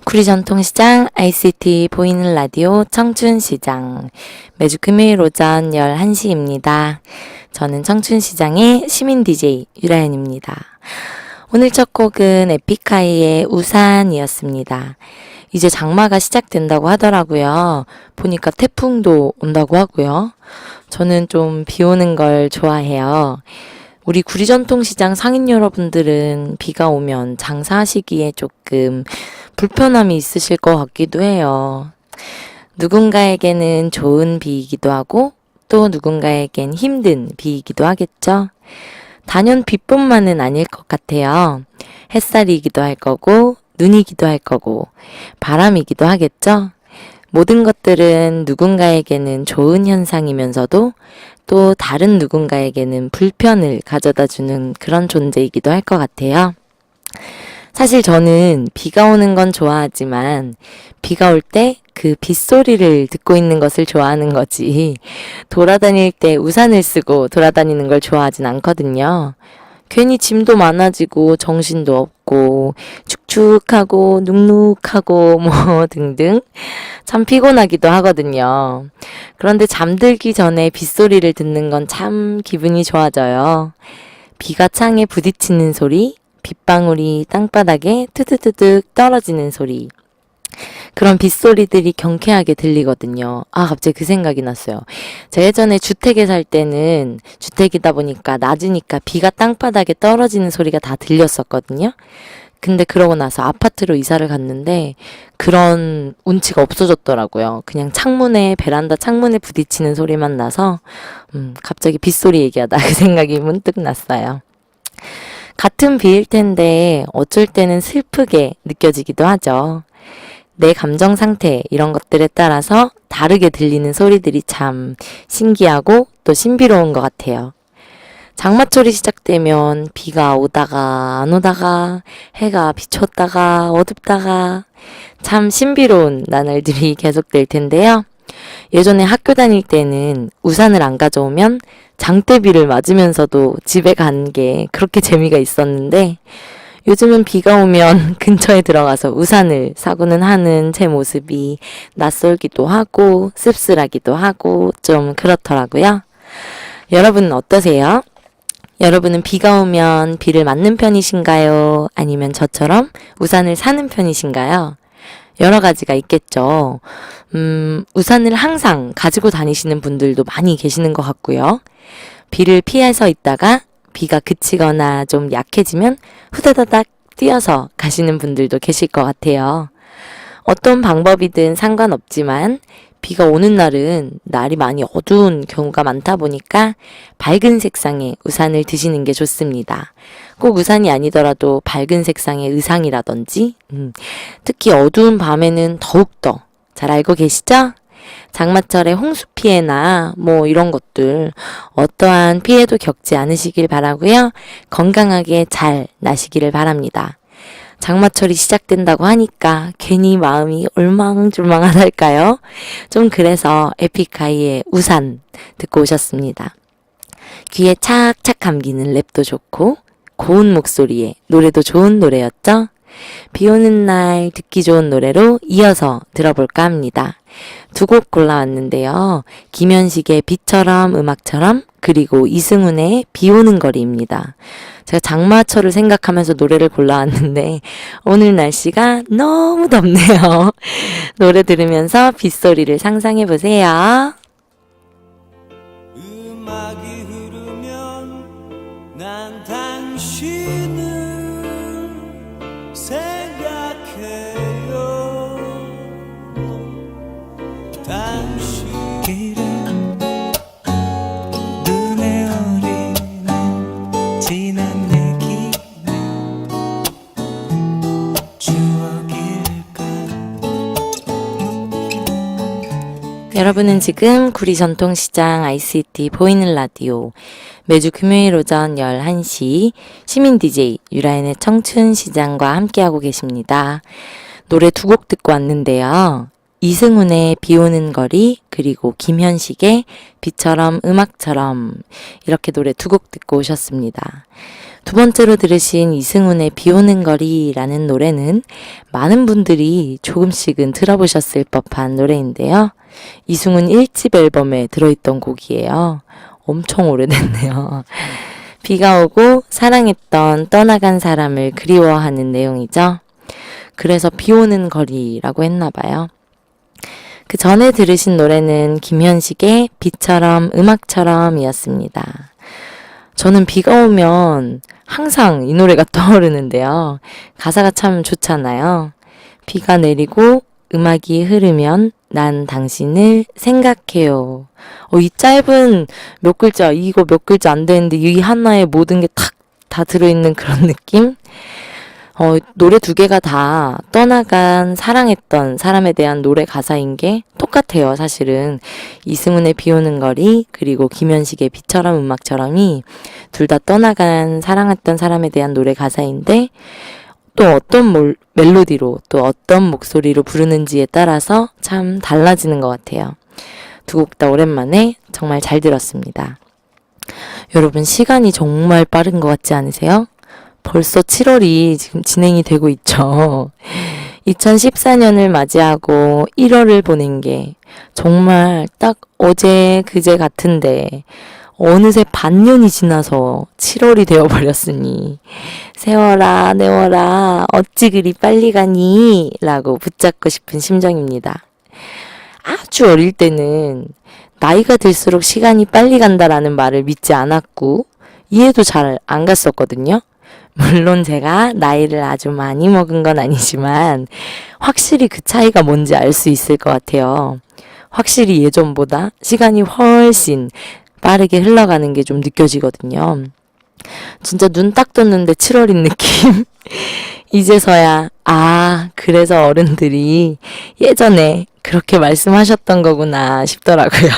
구리 전통시장 ICT 보이는 라디오 청춘시장 매주 금요일 오전 11시입니다. 저는 청춘시장의 시민 DJ 유라연입니다. 오늘 첫 곡은 에픽하이의 우산이었습니다. 이제 장마가 시작된다고 하더라고요. 보니까 태풍도 온다고 하고요. 저는 좀 비 오는 걸 좋아해요. 우리 구리 전통시장 상인 여러분들은 비가 오면 장사하시기에 조금 불편함이 있으실 것 같기도 해요. 누군가에게는 좋은 비이기도 하고 또 누군가에겐 힘든 비이기도 하겠죠. 단연 비뿐만은 아닐 것 같아요. 햇살이기도 할 거고 눈이기도 할 거고 바람이기도 하겠죠. 모든 것들은 누군가에게는 좋은 현상이면서도 또 다른 누군가에게는 불편을 가져다 주는 그런 존재이기도 할 것 같아요. 사실 저는 비가 오는 건 좋아하지만 비가 올 때 그 빗소리를 듣고 있는 것을 좋아하는 거지 돌아다닐 때 우산을 쓰고 돌아다니는 걸 좋아하진 않거든요. 괜히 짐도 많아지고 정신도 없고 축축하고 눅눅하고 뭐 등등 참 피곤하기도 하거든요. 그런데 잠들기 전에 빗소리를 듣는 건 참 기분이 좋아져요. 비가 창에 부딪히는 소리, 빗방울이 땅바닥에 투두두둑 떨어지는 소리. 그런 빗소리들이 경쾌하게 들리거든요. 갑자기 그 생각이 났어요. 제가 예전에 주택에 살 때는 주택이다 보니까 낮으니까 비가 땅바닥에 떨어지는 소리가 다 들렸었거든요. 근데 그러고 나서 아파트로 이사를 갔는데 그런 운치가 없어졌더라고요. 그냥 베란다 창문에 부딪히는 소리만 나서 갑자기 빗소리 얘기하다 그 생각이 문득 났어요. 같은 비일 텐데 어쩔 때는 슬프게 느껴지기도 하죠. 내 감정 상태 이런 것들에 따라서 다르게 들리는 소리들이 참 신기하고 또 신비로운 것 같아요. 장마철이 시작되면 비가 오다가 안 오다가 해가 비쳤다가 어둡다가 참 신비로운 나날들이 계속될 텐데요. 예전에 학교 다닐 때는 우산을 안 가져오면 장대비를 맞으면서도 집에 간 게 그렇게 재미가 있었는데 요즘은 비가 오면 근처에 들어가서 우산을 사고는 하는 제 모습이 낯설기도 하고 씁쓸하기도 하고 좀 그렇더라고요. 여러분은 어떠세요? 여러분은 비가 오면 비를 맞는 편이신가요? 아니면 저처럼 우산을 사는 편이신가요? 여러 가지가 있겠죠. 우산을 항상 가지고 다니시는 분들도 많이 계시는 것 같고요. 비를 피해서 있다가 비가 그치거나 좀 약해지면 후다다닥 뛰어서 가시는 분들도 계실 것 같아요. 어떤 방법이든 상관없지만 비가 오는 날은 날이 많이 어두운 경우가 많다 보니까 밝은 색상의 우산을 드시는 게 좋습니다. 꼭 우산이 아니더라도 밝은 색상의 의상이라든지 특히 어두운 밤에는 더욱더 잘 알고 계시죠? 장마철에 홍수 피해나 뭐 이런 것들 어떠한 피해도 겪지 않으시길 바라고요. 건강하게 잘 나시기를 바랍니다. 장마철이 시작된다고 하니까 괜히 마음이 올망졸망하달까요? 좀 그래서 에픽하이의 우산 듣고 오셨습니다. 귀에 착착 감기는 랩도 좋고 고운 목소리에 노래도 좋은 노래였죠? 비 오는 날 듣기 좋은 노래로 이어서 들어볼까 합니다. 두 곡 골라왔는데요. 김현식의 비처럼 음악처럼 그리고 이승훈의 비 오는 거리입니다. 제가 장마철을 생각하면서 노래를 골라왔는데 오늘 날씨가 너무 덥네요. 노래 들으면서 빗소리를 상상해보세요. 음악이 흐르면 난 당신을 생각해요. 당신 길은 눈에 어리는 지난 얘기는 추억일까. 여러분은 지금 구리 전통시장 ICT 보이는 라디오 매주 금요일 오전 11시 시민 DJ 유라연의 청춘시장과 함께하고 계십니다. 노래 두 곡 듣고 왔는데요. 이승훈의 비 오는 거리 그리고 김현식의 비처럼 음악처럼 이렇게 노래 두 곡 듣고 오셨습니다. 두 번째로 들으신 이승훈의 비 오는 거리라는 노래는 많은 분들이 조금씩은 들어보셨을 법한 노래인데요. 이승훈 1집 앨범에 들어있던 곡이에요. 엄청 오래됐네요. 비가 오고 사랑했던 떠나간 사람을 그리워하는 내용이죠. 그래서 비 오는 거리라고 했나봐요. 그 전에 들으신 노래는 김현식의 비처럼 음악처럼 이었습니다. 저는 비가 오면 항상 이 노래가 떠오르는데요. 가사가 참 좋잖아요. 비가 내리고 음악이 흐르면 난 당신을 생각해요. 이 짧은 몇 글자, 이거 몇 글자 안 되는데 이 하나에 모든 게 다 들어있는 그런 느낌? 노래 두 개가 다 떠나간 사랑했던 사람에 대한 노래 가사인 게 똑같아요, 사실은. 이승훈의 비 오는 거리, 그리고 김현식의 비처럼 음악처럼이 둘 다 떠나간 사랑했던 사람에 대한 노래 가사인데, 또 어떤 멜로디로, 또 어떤 목소리로 부르는지에 따라서 참 달라지는 것 같아요. 두 곡 다 오랜만에 정말 잘 들었습니다. 여러분, 시간이 정말 빠른 것 같지 않으세요? 벌써 7월이 지금 진행이 되고 있죠. 2014년을 맞이하고 1월을 보낸 게 정말 딱 어제 그제 같은데 어느새 반년이 지나서 7월이 되어버렸으니 세월아 내월아 어찌 그리 빨리 가니? 라고 붙잡고 싶은 심정입니다. 아주 어릴 때는 나이가 들수록 시간이 빨리 간다라는 말을 믿지 않았고 이해도 잘 안 갔었거든요. 물론 제가 나이를 아주 많이 먹은 건 아니지만 확실히 그 차이가 뭔지 알 수 있을 것 같아요. 확실히 예전보다 시간이 훨씬 빠르게 흘러가는 게 좀 느껴지거든요. 진짜 눈 딱 떴는데 7월인 느낌? 이제서야 그래서 어른들이 예전에 그렇게 말씀하셨던 거구나 싶더라고요.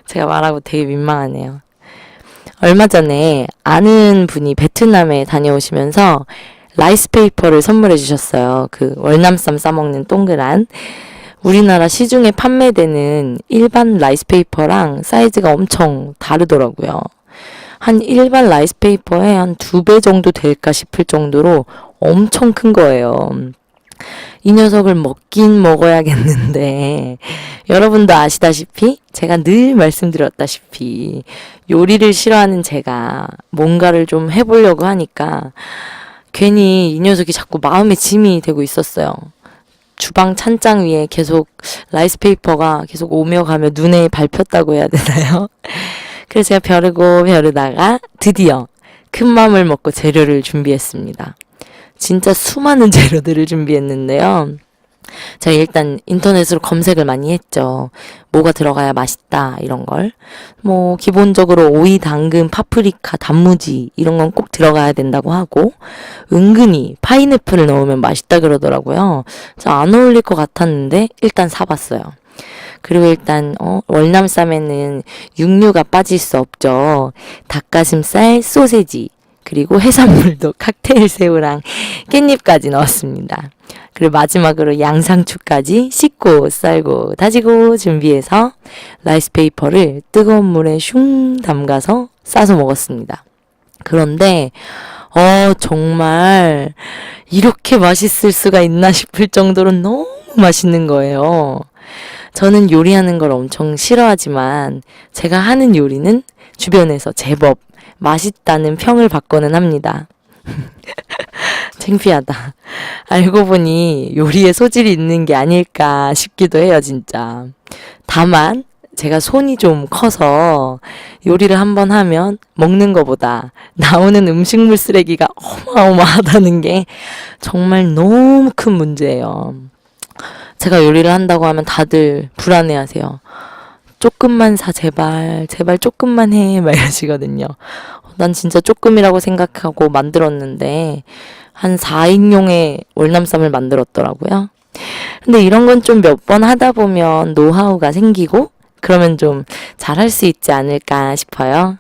제가 말하고 되게 민망하네요. 얼마 전에 아는 분이 베트남에 다녀오시면서 라이스페이퍼를 선물해 주셨어요. 그 월남쌈 싸먹는 동그란. 우리나라 시중에 판매되는 일반 라이스페이퍼랑 사이즈가 엄청 다르더라고요. 한 일반 라이스페이퍼에 한 2배 정도 될까 싶을 정도로 엄청 큰 거예요. 이 녀석을 먹긴 먹어야겠는데 여러분도 아시다시피 제가 늘 말씀드렸다시피 요리를 싫어하는 제가 뭔가를 좀 해보려고 하니까 괜히 이 녀석이 자꾸 마음의 짐이 되고 있었어요. 주방 찬장 위에 계속 라이스페이퍼가 계속 오며 가며 눈에 밟혔다고 해야 되나요? 그래서 제가 벼르다가 드디어 큰 맘을 먹고 재료를 준비했습니다. 진짜 수많은 재료들을 준비했는데요. 제가 일단 인터넷으로 검색을 많이 했죠. 뭐가 들어가야 맛있다 이런 걸. 기본적으로 오이, 당근, 파프리카, 단무지 이런 건 꼭 들어가야 된다고 하고 은근히 파인애플을 넣으면 맛있다 그러더라고요. 그래서 안 어울릴 것 같았는데 일단 사봤어요. 그리고 일단 월남쌈에는 육류가 빠질 수 없죠. 닭가슴살, 소세지, 그리고 해산물도 칵테일 새우랑 깻잎까지 넣었습니다. 그리고 마지막으로 양상추까지 씻고 썰고 다지고 준비해서 라이스페이퍼를 뜨거운 물에 슝 담가서 싸서 먹었습니다. 그런데 정말 이렇게 맛있을 수가 있나 싶을 정도로 너무 맛있는 거예요. 저는 요리하는 걸 엄청 싫어하지만 제가 하는 요리는 주변에서 제법 맛있다는 평을 받고는 합니다. 창피하다. 알고 보니 요리에 소질이 있는 게 아닐까 싶기도 해요, 진짜. 다만 제가 손이 좀 커서 요리를 한번 하면 먹는 것보다 나오는 음식물 쓰레기가 어마어마하다는 게 정말 너무 큰 문제예요. 제가 요리를 한다고 하면 다들 불안해하세요. 조금만 사, 제발 조금만 해, 막 이러시거든요. 난 진짜 조금이라고 생각하고 만들었는데 한 4인용의 월남쌈을 만들었더라고요. 근데 이런 건 좀 몇 번 하다 보면 노하우가 생기고 그러면 좀 잘할 수 있지 않을까 싶어요.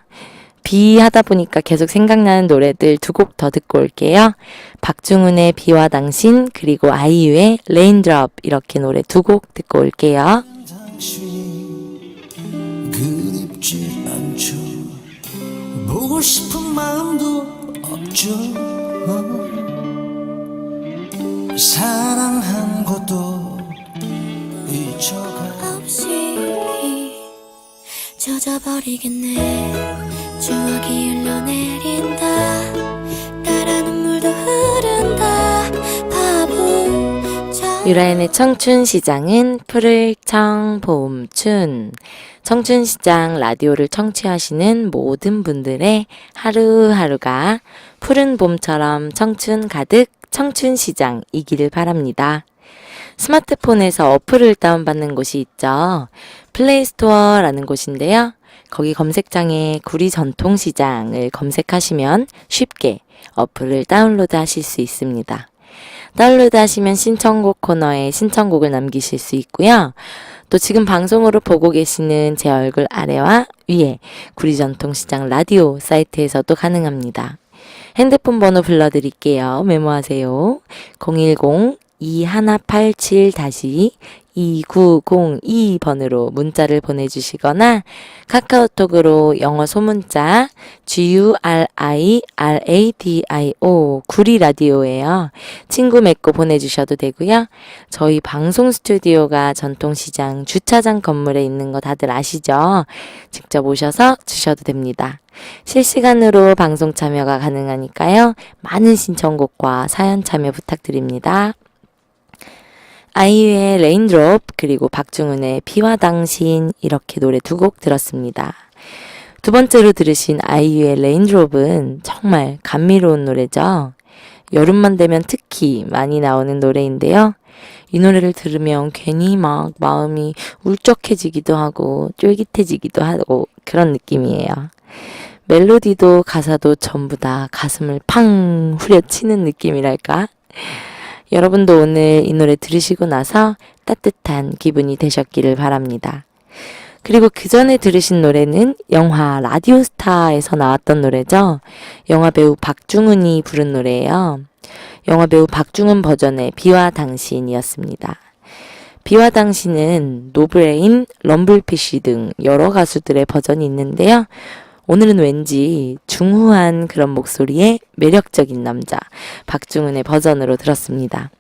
비 하다 보니까 계속 생각나는 노래들 두 곡 더 듣고 올게요. 박중훈의 비와 당신, 그리고 아이유의 레인드롭, 이렇게 노래 두 곡 듣고 올게요. 당신이 그립지 않죠. 보고 싶은 마음도 없죠. 사랑한 것도 잊혀가 없이 젖어버리겠네. 추억이 흘러내린다. 따라 눈물도 흐른다. 바보처럼. 유라인의 청춘시장은 푸를 청 봄춘. 청춘시장 라디오를 청취하시는 모든 분들의 하루하루가 푸른 봄처럼 청춘 가득 청춘시장이기를 바랍니다. 스마트폰에서 어플을 다운받는 곳이 있죠. 플레이스토어라는 곳인데요. 거기 검색창에 구리 전통시장을 검색하시면 쉽게 어플을 다운로드 하실 수 있습니다. 다운로드 하시면 신청곡 코너에 신청곡을 남기실 수 있고요. 또 지금 방송으로 보고 계시는 제 얼굴 아래와 위에 구리 전통시장 라디오 사이트에서도 가능합니다. 핸드폰 번호 불러드릴게요. 메모하세요. 010-2187-2902번으로 문자를 보내주시거나 카카오톡으로 영어 소문자 GURIRADIO 구리 라디오예요. 친구 맺고 보내주셔도 되고요. 저희 방송 스튜디오가 전통시장 주차장 건물에 있는 거 다들 아시죠? 직접 오셔서 주셔도 됩니다. 실시간으로 방송 참여가 가능하니까요. 많은 신청곡과 사연 참여 부탁드립니다. 아이유의 레인드롭 그리고 박중훈의 비와 당신 이렇게 노래 두 곡 들었습니다. 두 번째로 들으신 아이유의 레인드롭은 정말 감미로운 노래죠. 여름만 되면 특히 많이 나오는 노래인데요. 이 노래를 들으면 괜히 막 마음이 울적해지기도 하고 쫄깃해지기도 하고 그런 느낌이에요. 멜로디도 가사도 전부 다 가슴을 팡 후려치는 느낌이랄까? 여러분도 오늘 이 노래 들으시고 나서 따뜻한 기분이 되셨기를 바랍니다. 그리고 그 전에 들으신 노래는 영화 라디오스타에서 나왔던 노래죠. 영화 배우 박중훈이 부른 노래예요. 영화 배우 박중훈 버전의 비와 당신이었습니다. 비와 당신은 노브레인, 럼블피쉬 등 여러 가수들의 버전이 있는데요. 오늘은 왠지 중후한 그런 목소리의 매력적인 남자 박중훈의 버전으로 들었습니다.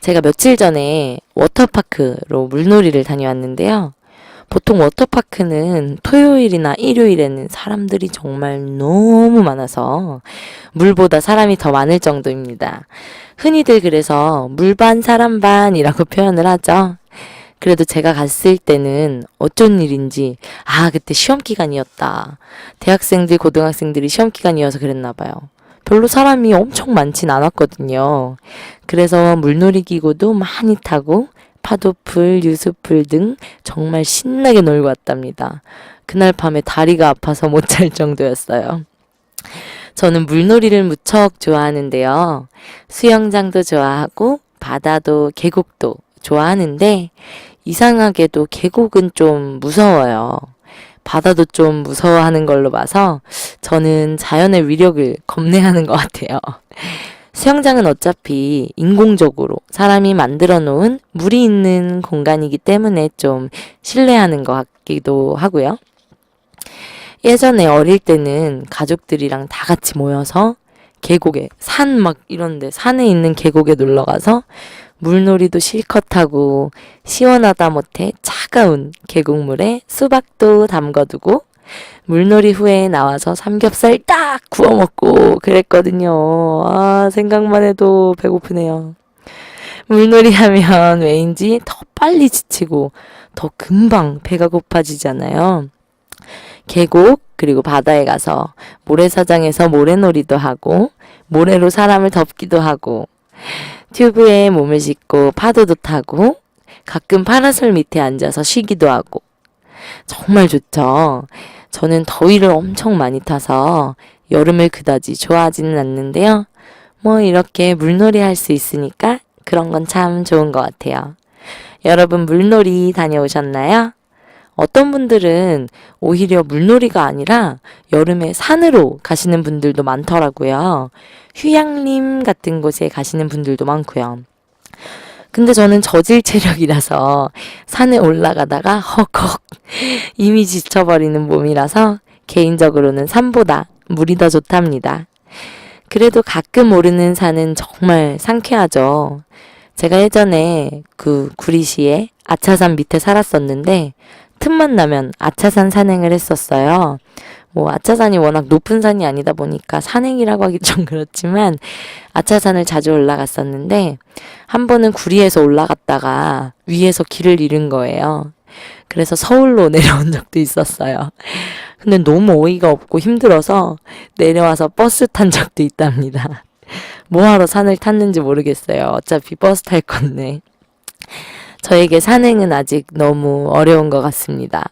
제가 며칠 전에 워터파크로 물놀이를 다녀왔는데요. 보통 워터파크는 토요일이나 일요일에는 사람들이 정말 너무 많아서 물보다 사람이 더 많을 정도입니다. 흔히들 그래서 물반 사람반이라고 표현을 하죠. 그래도 제가 갔을 때는 어쩐 일인지 그때 시험기간이었다. 대학생들, 고등학생들이 시험기간이어서 그랬나 봐요. 별로 사람이 엄청 많진 않았거든요. 그래서 물놀이기구도 많이 타고 파도풀, 유수풀 등 정말 신나게 놀고 왔답니다. 그날 밤에 다리가 아파서 못 잘 정도였어요. 저는 물놀이를 무척 좋아하는데요. 수영장도 좋아하고 바다도 계곡도 좋아하는데 이상하게도 계곡은 좀 무서워요. 바다도 좀 무서워하는 걸로 봐서 저는 자연의 위력을 겁내하는 것 같아요. 수영장은 어차피 인공적으로 사람이 만들어 놓은 물이 있는 공간이기 때문에 좀 신뢰하는 것 같기도 하고요. 예전에 어릴 때는 가족들이랑 다 같이 모여서 계곡에, 이런데 산에 있는 계곡에 놀러 가서 물놀이도 실컷 하고 시원하다 못해 차가운 계곡물에 수박도 담궈두고 물놀이 후에 나와서 삼겹살 딱 구워 먹고 그랬거든요. 생각만 해도 배고프네요. 물놀이 하면 왠지 더 빨리 지치고 더 금방 배가 고파지잖아요. 계곡 그리고 바다에 가서 모래사장에서 모래놀이도 하고 모래로 사람을 덮기도 하고 튜브에 몸을 싣고 파도도 타고 가끔 파라솔 밑에 앉아서 쉬기도 하고 정말 좋죠. 저는 더위를 엄청 많이 타서 여름을 그다지 좋아하지는 않는데요. 이렇게 물놀이 할 수 있으니까 그런 건 참 좋은 것 같아요. 여러분 물놀이 다녀오셨나요? 어떤 분들은 오히려 물놀이가 아니라 여름에 산으로 가시는 분들도 많더라고요. 휴양림 같은 곳에 가시는 분들도 많고요. 근데 저는 저질 체력이라서 산에 올라가다가 헉헉 이미 지쳐버리는 몸이라서 개인적으로는 산보다 물이 더 좋답니다. 그래도 가끔 오르는 산은 정말 상쾌하죠. 제가 예전에 그 구리시에 아차산 밑에 살았었는데 틈만 나면 아차산 산행을 했었어요. 뭐 아차산이 워낙 높은 산이 아니다 보니까 산행이라고 하기 좀 그렇지만 아차산을 자주 올라갔었는데 한 번은 구리에서 올라갔다가 위에서 길을 잃은 거예요. 그래서 서울로 내려온 적도 있었어요. 근데 너무 어이가 없고 힘들어서 내려와서 버스 탄 적도 있답니다. 뭐하러 산을 탔는지 모르겠어요. 어차피 버스 탈 건데. 저에게 산행은 아직 너무 어려운 것 같습니다.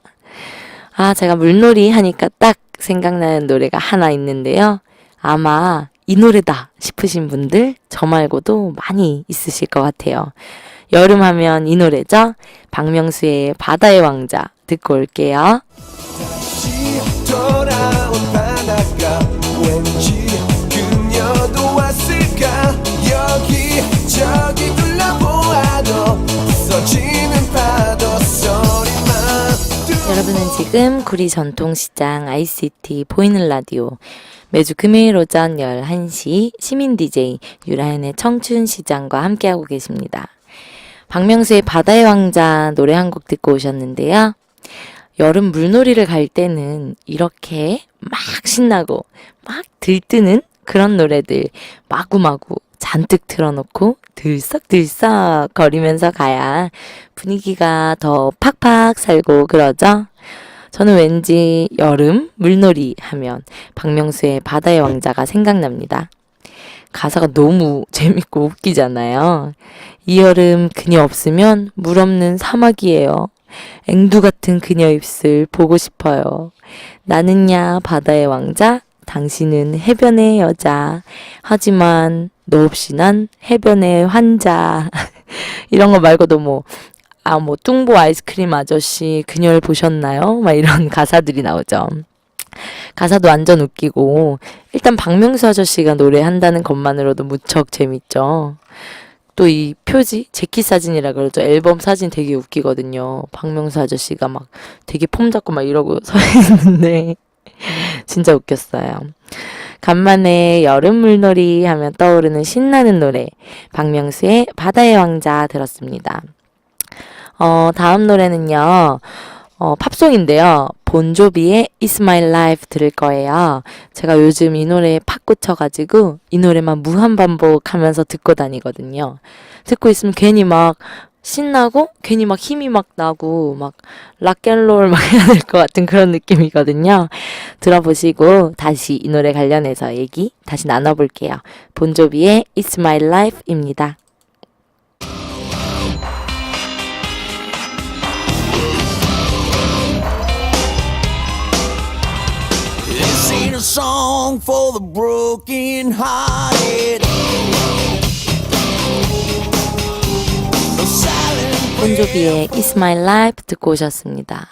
아, 제가 물놀이 하니까 딱 생각나는 노래가 하나 있는데요. 아마 이 노래다 싶으신 분들 저 말고도 많이 있으실 것 같아요. 여름 하면 이 노래죠. 박명수의 바다의 왕자 듣고 올게요. 다시 돌아온 바닷가 왠지 그녀도 왔을까 여기저기 둘러보아도 부서지는 파도 소리만 여러분은 지금 구리 전통시장 ICT 보이는 라디오 매주 금요일 오전 11시 시민 DJ 유라연의 청춘시장과 함께하고 계십니다. 박명수의 바다의 왕자 노래 한 곡 듣고 오셨는데요. 여름 물놀이를 갈 때는 이렇게 막 신나고 막 들뜨는 그런 노래들 마구마구 잔뜩 틀어놓고 들썩들썩 거리면서 가야 분위기가 더 팍팍 살고 그러죠. 저는 왠지 여름 물놀이 하면 박명수의 바다의 왕자가 생각납니다. 가사가 너무 재밌고 웃기잖아요. 이 여름 그녀 없으면 물 없는 사막이에요. 앵두 같은 그녀 입술 보고 싶어요. 나는야 바다의 왕자, 당신은 해변의 여자. 하지만 너 없이 난 해변의 환자. 이런 거 말고도 뭐 뚱보 아이스크림 아저씨 그녀를 보셨나요? 막 이런 가사들이 나오죠. 가사도 완전 웃기고 일단 박명수 아저씨가 노래한다는 것만으로도 무척 재밌죠. 또 이 표지 재킷 사진이라 그러죠. 앨범 사진 되게 웃기거든요. 박명수 아저씨가 막 되게 폼 잡고 막 이러고 서 있는데 진짜 웃겼어요. 간만에 여름 물놀이 하면 떠오르는 신나는 노래 박명수의 바다의 왕자 들었습니다. 다음 노래는요. 팝송인데요. 본조비의 It's My Life 들을 거예요. 제가 요즘 이 노래에 팍 꽂혀가지고 이 노래만 무한반복하면서 듣고 다니거든요. 듣고 있으면 괜히 막 신나고 괜히 막 힘이 막 나고 막 락앤롤 막 해야 될 것 같은 그런 느낌이거든요. 들어보시고 다시 이 노래 관련해서 얘기 다시 나눠볼게요. 본조비의 It's My Life입니다. This ain't a song for the broken hearted. 본조비의 It's My Life 듣고 오셨습니다.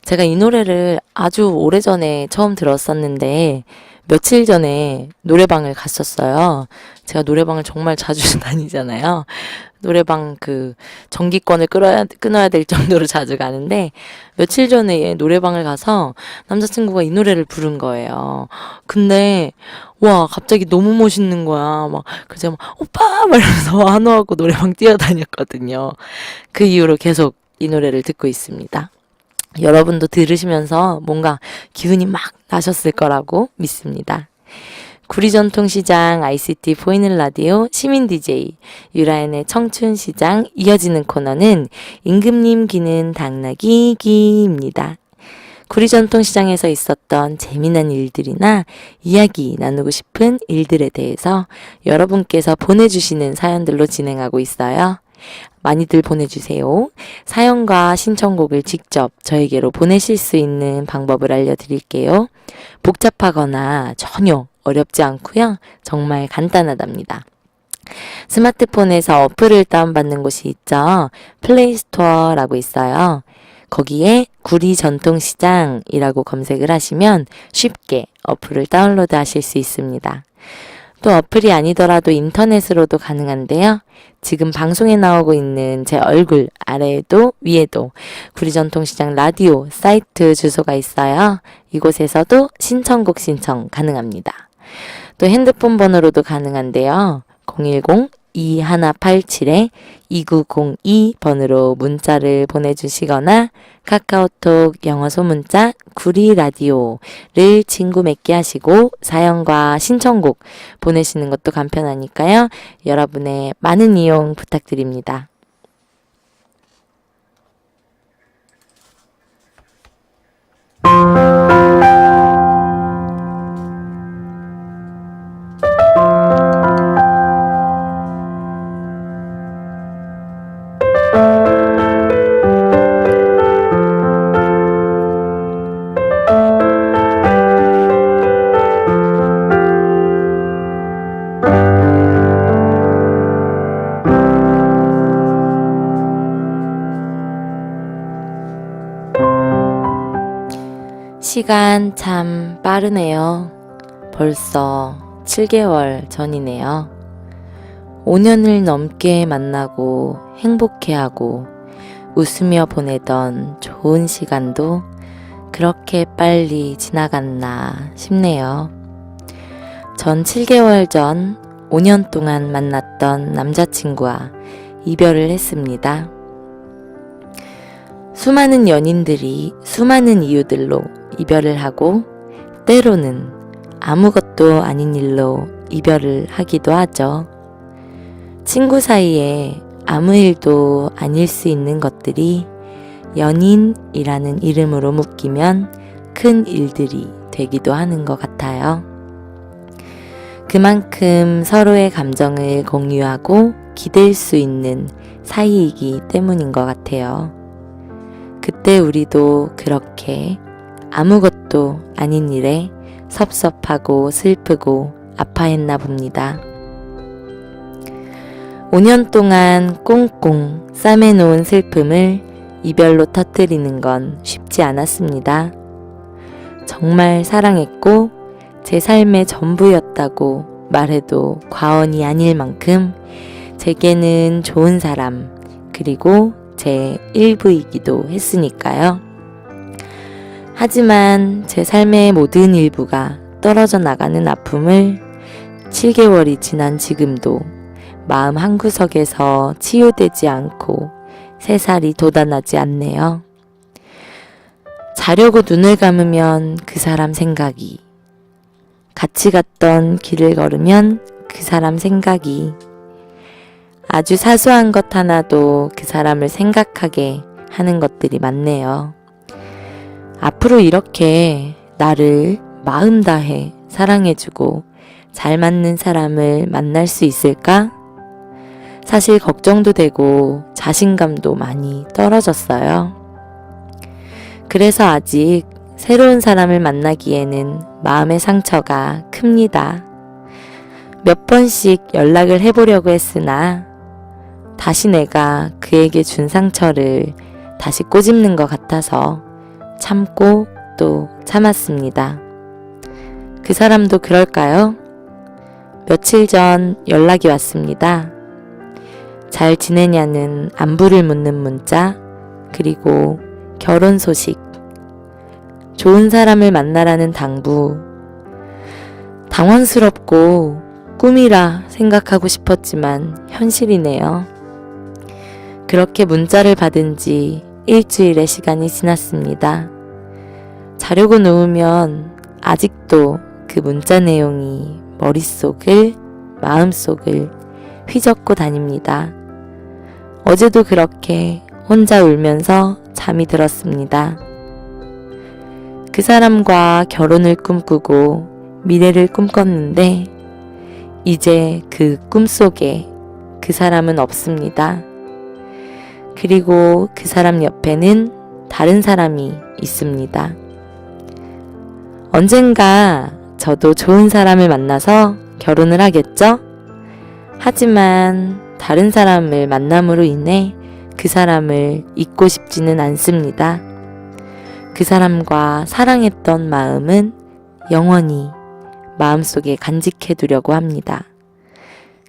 제가 이 노래를 아주 오래전에 처음 들었었는데 며칠 전에 노래방을 갔었어요. 제가 노래방을 정말 자주 다니잖아요. 노래방 그 정기권을 끊어야 될 정도로 자주 가는데 며칠 전에 노래방을 가서 남자친구가 이 노래를 부른 거예요. 근데 와 갑자기 너무 멋있는 거야. 막 그래서 막 오빠 막 이러면서 환호하고 노래방 뛰어다녔거든요. 그 이후로 계속 이 노래를 듣고 있습니다. 여러분도 들으시면서 뭔가 기운이 막 나셨을 거라고 믿습니다. 구리전통시장 ICT 보이는 라디오 시민 DJ 유라연의 청춘시장 이어지는 코너는 임금님 기는 당나귀기입니다. 구리전통시장에서 있었던 재미난 일들이나 이야기 나누고 싶은 일들에 대해서 여러분께서 보내주시는 사연들로 진행하고 있어요. 많이들 보내주세요. 사연과 신청곡을 직접 저에게로 보내실 수 있는 방법을 알려드릴게요. 복잡하거나 전혀 어렵지 않고요. 정말 간단하답니다. 스마트폰에서 어플을 다운받는 곳이 있죠. 플레이스토어라고 있어요. 거기에 구리전통시장이라고 검색을 하시면 쉽게 어플을 다운로드 하실 수 있습니다. 또 어플이 아니더라도 인터넷으로도 가능한데요. 지금 방송에 나오고 있는 제 얼굴 아래에도 위에도 구리전통시장 라디오 사이트 주소가 있어요. 이곳에서도 신청곡 신청 가능합니다. 또 핸드폰 번호로도 가능한데요. 010-2187-2902번으로 문자를 보내주시거나 카카오톡 영어 소문자 구리라디오를 친구 맺기 하시고 사연과 신청곡 보내시는 것도 간편하니까요. 여러분의 많은 이용 부탁드립니다. 시간 참 빠르네요. 벌써 7개월 전이네요. 5년을 넘게 만나고 행복해하고 웃으며 보내던 좋은 시간도 그렇게 빨리 지나갔나 싶네요. 전 7개월 전 5년 동안 만났던 남자친구와 이별을 했습니다. 수많은 연인들이 수많은 이유들로 이별을 하고 때로는 아무것도 아닌 일로 이별을 하기도 하죠. 친구 사이에 아무 일도 아닐 수 있는 것들이 연인이라는 이름으로 묶이면 큰 일들이 되기도 하는 것 같아요. 그만큼 서로의 감정을 공유하고 기댈 수 있는 사이이기 때문인 것 같아요. 그때 우리도 그렇게 아무것도 아닌 일에 섭섭하고 슬프고 아파했나 봅니다. 5년 동안 꽁꽁 싸매놓은 슬픔을 이별로 터뜨리는 건 쉽지 않았습니다. 정말 사랑했고 제 삶의 전부였다고 말해도 과언이 아닐 만큼 제게는 좋은 사람 그리고 제 일부이기도 했으니까요. 하지만 제 삶의 모든 일부가 떨어져 나가는 아픔을 7개월이 지난 지금도 마음 한구석에서 치유되지 않고 새살이 돋아나지 않네요. 자려고 눈을 감으면 그 사람 생각이, 같이 갔던 길을 걸으면 그 사람 생각이, 아주 사소한 것 하나도 그 사람을 생각하게 하는 것들이 많네요. 앞으로 이렇게 나를 마음 다해 사랑해주고 잘 맞는 사람을 만날 수 있을까? 사실 걱정도 되고 자신감도 많이 떨어졌어요. 그래서 아직 새로운 사람을 만나기에는 마음의 상처가 큽니다. 몇 번씩 연락을 해보려고 했으나 다시 내가 그에게 준 상처를 다시 꼬집는 것 같아서 참고 또 참았습니다. 그 사람도 그럴까요? 며칠 전 연락이 왔습니다. 잘 지내냐는 안부를 묻는 문자, 그리고 결혼 소식, 좋은 사람을 만나라는 당부. 당황스럽고 꿈이라 생각하고 싶었지만 현실이네요. 그렇게 문자를 받은 지 일주일의 시간이 지났습니다. 자려고 누우면 아직도 그 문자 내용이 머릿속을, 마음속을 휘젓고 다닙니다. 어제도 그렇게 혼자 울면서 잠이 들었습니다. 그 사람과 결혼을 꿈꾸고 미래를 꿈꿨는데 이제 그 꿈속에 그 사람은 없습니다. 그리고 그 사람 옆에는 다른 사람이 있습니다. 언젠가 저도 좋은 사람을 만나서 결혼을 하겠죠? 하지만 다른 사람을 만남으로 인해 그 사람을 잊고 싶지는 않습니다. 그 사람과 사랑했던 마음은 영원히 마음속에 간직해 두려고 합니다.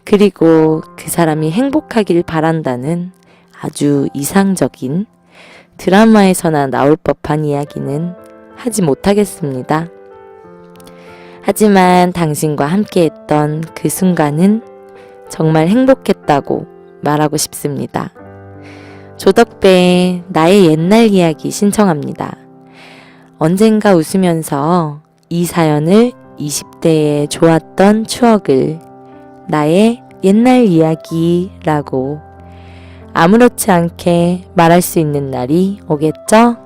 그리고 그 사람이 행복하길 바란다는 아주 이상적인 드라마에서나 나올 법한 이야기는 하지 못하겠습니다. 하지만 당신과 함께했던 그 순간은 정말 행복했다고 말하고 싶습니다. 조덕배의 나의 옛날 이야기 신청합니다. 언젠가 웃으면서 이 사연을 20대에 좋았던 추억을 나의 옛날 이야기라고 아무렇지 않게 말할 수 있는 날이 오겠죠?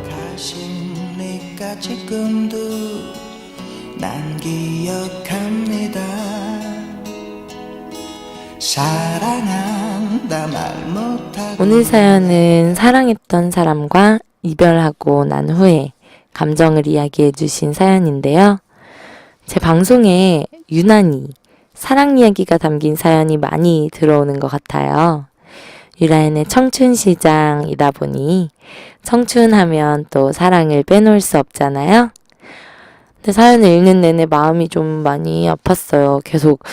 가십니까 지금도 난 기억합니다. 사랑한다 말 못하고 오늘 사연은 사랑했던 사람과 이별하고 난 후에 감정을 이야기해 주신 사연인데요. 제 방송에 유난히 사랑 이야기가 담긴 사연이 많이 들어오는 것 같아요. 유라인의 청춘시장이다 보니 청춘하면 또 사랑을 빼놓을 수 없잖아요. 근데 사연을 읽는 내내 마음이 좀 많이 아팠어요. 계속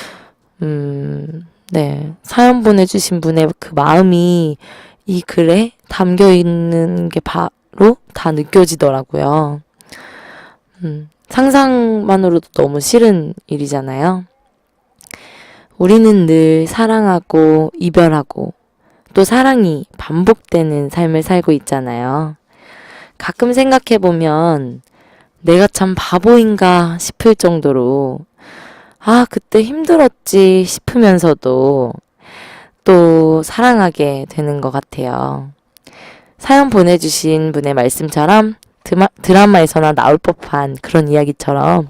네, 사연 보내주신 분의 그 마음이 이 글에 담겨 있는 게 바로 다 느껴지더라고요. 상상만으로도 너무 싫은 일이잖아요. 우리는 늘 사랑하고 이별하고 또 사랑이 반복되는 삶을 살고 있잖아요. 가끔 생각해보면 내가 참 바보인가 싶을 정도로 그때 힘들었지 싶으면서도 또 사랑하게 되는 것 같아요. 사연 보내주신 분의 말씀처럼 드라마에서나 나올 법한 그런 이야기처럼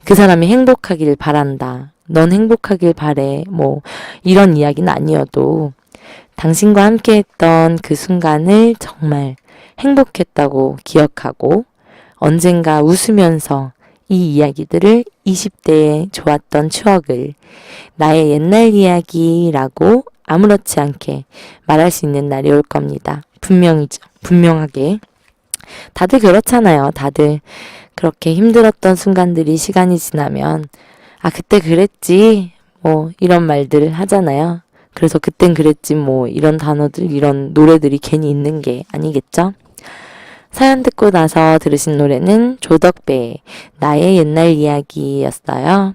그 사람이 행복하길 바란다. 넌 행복하길 바래. 뭐 이런 이야기는 아니어도 당신과 함께했던 그 순간을 정말 행복했다고 기억하고 언젠가 웃으면서 이 이야기들을 20대에 좋았던 추억을 나의 옛날 이야기라고 아무렇지 않게 말할 수 있는 날이 올 겁니다. 분명하게. 다들 그렇잖아요. 다들 그렇게 힘들었던 순간들이 시간이 지나면 그때 그랬지 뭐 이런 말들을 하잖아요. 그래서 그땐 그랬지 뭐 이런 단어들 이런 노래들이 괜히 있는 게 아니겠죠? 사연 듣고 나서 들으신 노래는 조덕배의 나의 옛날 이야기였어요.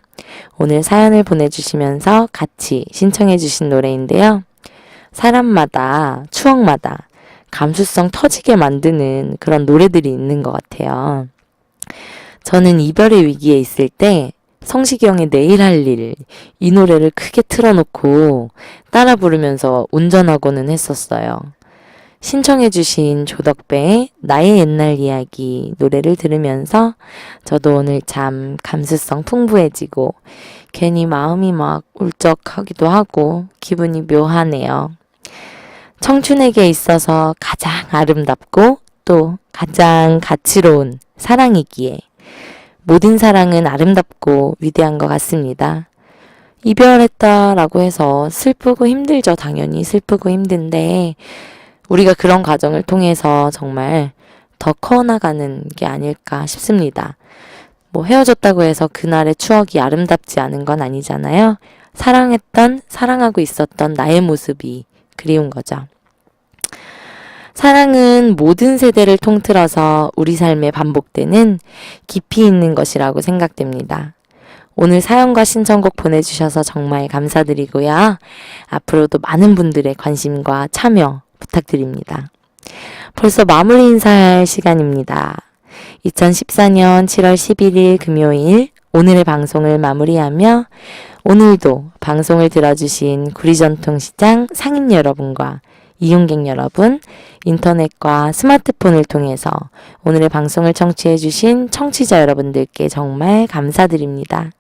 오늘 사연을 보내주시면서 같이 신청해 주신 노래인데요. 사람마다 추억마다 감수성 터지게 만드는 그런 노래들이 있는 것 같아요. 저는 이별의 위기에 있을 때 성시경의 내일 할 일 이 노래를 크게 틀어놓고 따라 부르면서 운전하고는 했었어요. 신청해주신 조덕배의 나의 옛날 이야기 노래를 들으면서 저도 오늘 참 감수성 풍부해지고 괜히 마음이 막 울적하기도 하고 기분이 묘하네요. 청춘에게 있어서 가장 아름답고 또 가장 가치로운 사랑이기에 모든 사랑은 아름답고 위대한 것 같습니다. 이별했다라고 해서 슬프고 힘들죠. 당연히 슬프고 힘든데 우리가 그런 과정을 통해서 정말 더 커나가는 게 아닐까 싶습니다. 뭐 헤어졌다고 해서 그날의 추억이 아름답지 않은 건 아니잖아요. 사랑하고 있었던 나의 모습이 그리운 거죠. 사랑은 모든 세대를 통틀어서 우리 삶에 반복되는 깊이 있는 것이라고 생각됩니다. 오늘 사연과 신청곡 보내주셔서 정말 감사드리고요. 앞으로도 많은 분들의 관심과 참여 부탁드립니다. 벌써 마무리 인사할 시간입니다. 2014년 7월 11일 금요일 오늘의 방송을 마무리하며 오늘도 방송을 들어주신 구리전통시장 상인 여러분과 이용객 여러분, 인터넷과 스마트폰을 통해서 오늘의 방송을 청취해주신 청취자 여러분들께 정말 감사드립니다.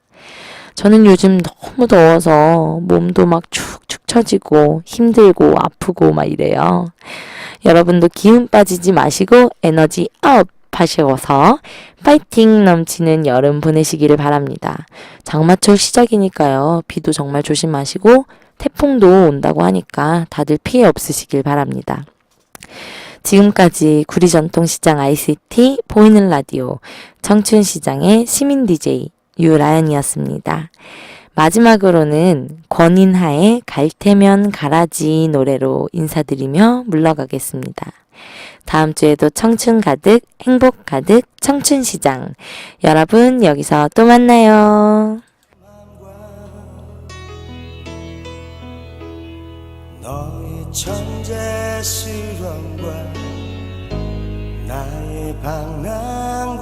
저는 요즘 너무 더워서 몸도 막 축축 처지고 힘들고 아프고 막 이래요. 여러분도 기운 빠지지 마시고 에너지 업! 호흡하셔서 파이팅 넘치는 여름 보내시기를 바랍니다. 장마철 시작이니까요. 비도 정말 조심하시고 태풍도 온다고 하니까 다들 피해 없으시길 바랍니다. 지금까지 구리전통시장 ICT 보이는 라디오 청춘시장의 시민 DJ 유라연이었습니다. 마지막으로는 권인하의 갈 테면 가라지 노래로 인사드리며 물러가겠습니다. 다음 주에도 청춘 가득, 행복 가득 청춘시장. 여러분 여기서 또 만나요. 너의 천재스러움과 나의 방랑